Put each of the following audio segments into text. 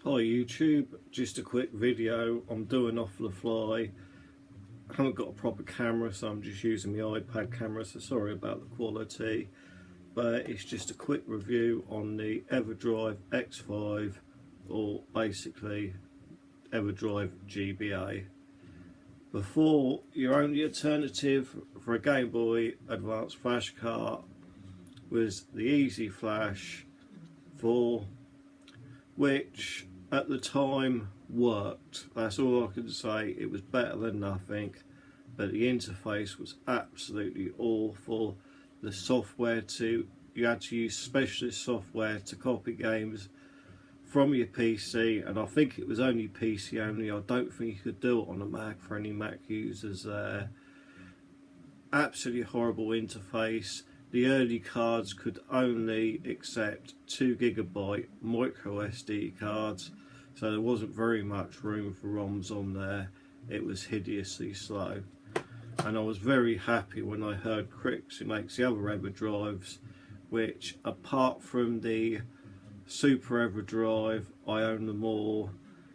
Hi YouTube, just a quick video I'm doing off the fly. I haven't got a proper camera, so I'm just using my iPad camera, so sorry about the quality, but it's just a quick review on the everdrive X5, or basically everdrive GBA. Before, your only alternative for a Game Boy Advance flash cart was the Easy Flash 4, which at the time worked. That's all I can say. It was better than nothing, but the interface was absolutely awful. The software, you had to use specialist software to copy games from your PC, and I think it was only PC only. I don't think you could do it on a Mac for any Mac users there. Absolutely horrible interface. The early cards could only accept 2GB micro SD cards, so there wasn't very much room for ROMs on there. It was hideously slow, and I was very happy when I heard Crix, who makes the other EverDrives, which apart from the Super EverDrive, I own them all.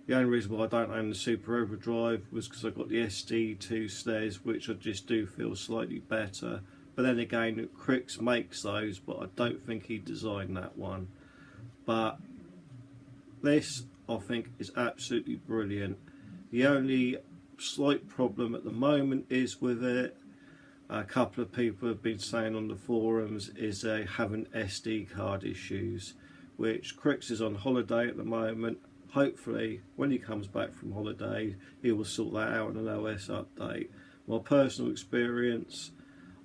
The only reason why I don't own the Super EverDrive was because I got the SD2 stairs, which I just do feel slightly better. But then again, Crix makes those, but I don't think he designed that one. But this, I think, is absolutely brilliant. The only slight problem at the moment is with it, a couple of people have been saying on the forums, is they having SD card issues, which Crix is on holiday at the moment. Hopefully, when he comes back from holiday, he will sort that out in an OS update. My personal experience,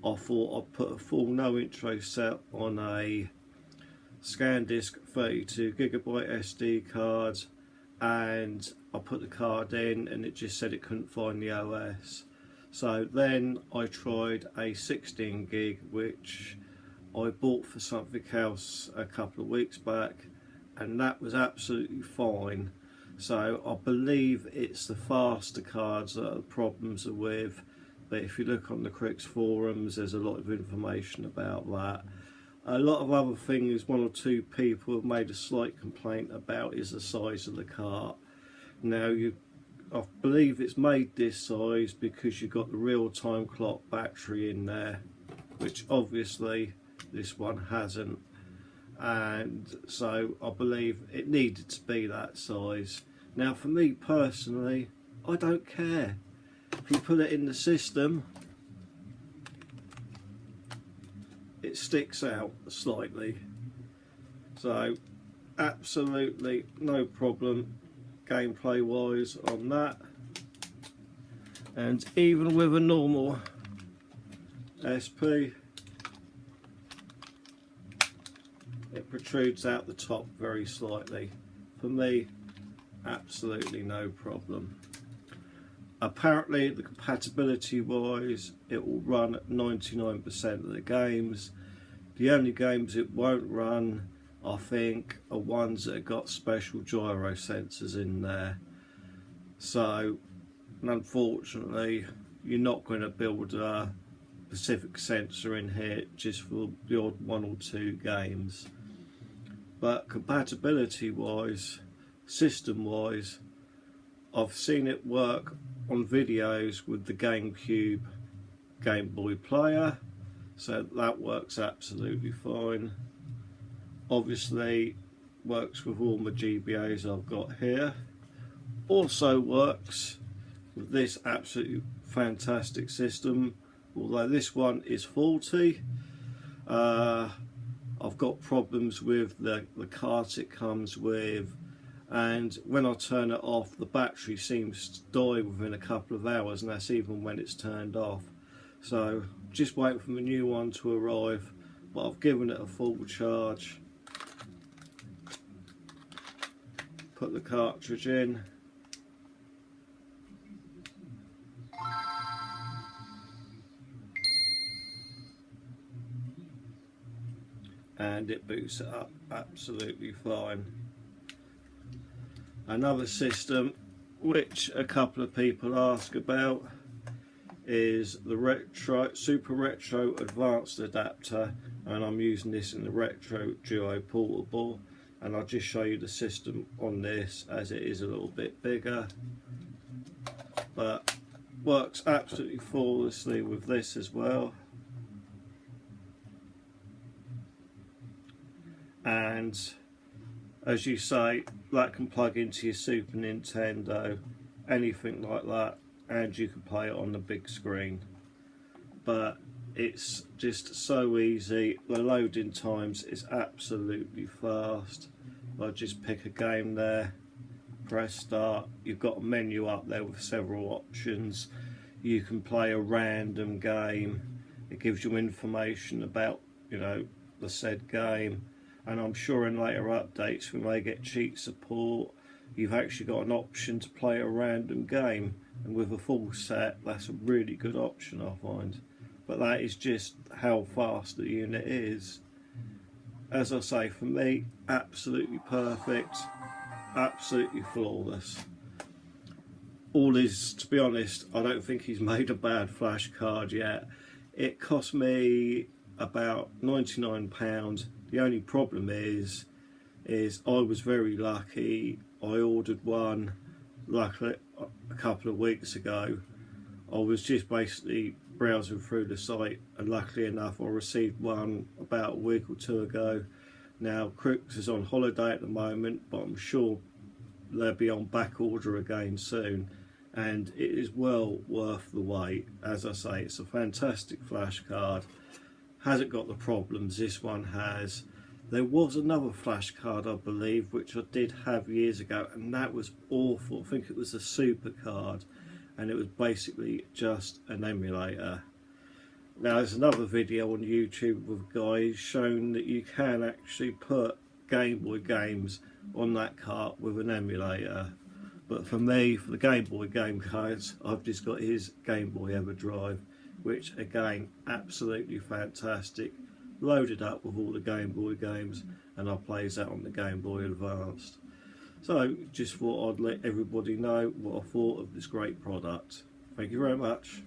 I thought I'd put a full no intro set on a SanDisk 32GB SD card, and I put the card in and it just said it couldn't find the OS. So then I tried a 16GB, which I bought for something else a couple of weeks back, and that was absolutely fine. So I believe it's the faster cards that the problems are with. But if you look on the Crix forums, there's a lot of information about that. A lot of other things, one or two people have made a slight complaint about, is the size of the cart. Now, I believe it's made this size because you've got the real-time clock battery in there, which obviously this one hasn't. And so I believe it needed to be that size. Now, for me personally, I don't care. If you put it in the system, it sticks out slightly, so absolutely no problem gameplay wise on that. And even with a normal SP, it protrudes out the top very slightly. For me, absolutely no problem. Apparently, the compatibility wise, it will run at 99% of the games. The only games it won't run, I think, are ones that have got special gyro sensors in there. So, unfortunately, you're not going to build a specific sensor in here just for the odd one or two games. But compatibility wise, system wise, I've seen it work on videos with the GameCube Game Boy player, so that works absolutely fine. Obviously works with all my GBAs I've got here. Also works with this absolutely fantastic system, although this one is faulty. I've got problems with the cart it comes with, and when I turn it off, the battery seems to die within a couple of hours, and that's even when it's turned off. So just wait for the new one to arrive, but I've given it a full charge. Put the cartridge in, and it boots it up absolutely fine. Another system which a couple of people ask about is the Super Retro Advanced adapter, and I'm using this in the Retro Duo Portable. and I'll just show you the system on this, as it is a little bit bigger, but works absolutely flawlessly with this as well. And as you say, that can plug into your Super Nintendo, anything like that, and you can play it on the big screen. But it's just so easy. The loading times is absolutely fast. I just pick a game there, press start. You've got a menu up there with several options. You can play a random game. It gives you information about, you know, the said game. And I'm sure in later updates we may get cheat support. You've actually got an option to play a random game, and with a full set, that's a really good option, I find. But that is just how fast the unit is. As I say, for me, absolutely perfect, absolutely flawless. All is, to be honest, I don't think he's made a bad flash card yet. It cost me about £99. The only problem is I was very lucky. I ordered one luckily a couple of weeks ago. I was just basically browsing through the site, and luckily enough I received one about a week or two ago. Now Crooks is on holiday at the moment, but I'm sure they'll be on back order again soon, and it is well worth the wait. As I say, it's a fantastic flash card. Hasn't got the problems this one has. There was another flash card, I believe, which I did have years ago, and that was awful. I think it was a super card, and it was basically just an emulator. Now there's another video on YouTube with guys showing that you can actually put Game Boy games on that cart with an emulator. But for me, for the Game Boy game cards, I've just got his Game Boy EverDrive, which again, absolutely fantastic. Loaded up with all the Game Boy games, and I plays that on the Game Boy Advanced. So just thought I'd let everybody know what I thought of this great product. Thank you very much.